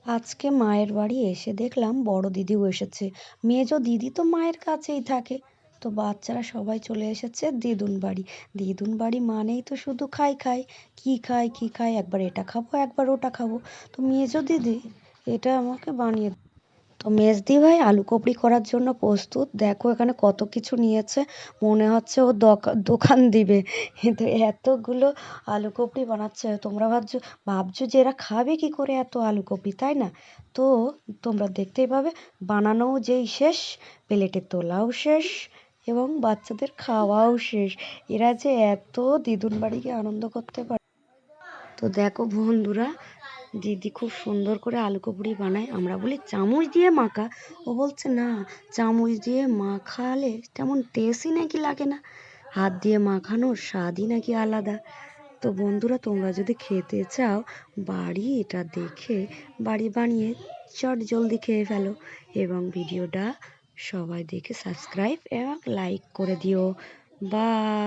আজকে মায়ের বাড়ি এসে দেখলাম বড় দিদিও এসেছে। মেজো দিদি তো মায়ের কাছেই থাকে। তো বাচ্চারা সবাই চলে এসেছে দিদুন বাড়ি। দিদুন বাড়ি মানেই তো শুধু খাই খাই, কি খাই কি খাই, একবার এটা খাবো একবার ওটা খাবো। তো মেজো দিদি এটা আমাকে বানিয়ে, তো মেজদি ভাই আলু কপড়ি করার জন্য প্রস্তুত। দেখো এখানে কত কিছু নিয়েছে, মনে হচ্ছে ও দোকান দিবে। কিন্তু এতগুলো আলু কপড়ি বানাচ্ছে, তোমরা ভাবছো ভাবছো যে এরা খাবে কি করে এত আলু কপড়ি, তাই না? তো তোমরা দেখতেই পাবে, বানানোও যেই শেষ, প্লেটে তোলাও শেষ, এবং বাচ্চাদের খাওয়াও শেষ। এরা যে এত দিদুন বাড়ি গিয়ে আনন্দ করতে পারে। তো দেখো বন্ধুরা, দিদি খুব সুন্দর করে আলু কপড়ি বানায়। আমরা বলি চামচ দিয়ে মাখা, ও বলছে না, চামচ দিয়ে মাখালে তেমন টেস্টই নাকি লাগে না, হাত দিয়ে মাখানোর স্বাদই নাকি আলাদা। তো বন্ধুরা, তোমরা যদি খেতে চাও, বাড়ি এটা দেখে বাড়ি বানিয়ে চট জলদি খেয়ে ফেলো, এবং ভিডিওটা সবাই দেখে সাবস্ক্রাইব এবং লাইক করে দিও। বাই।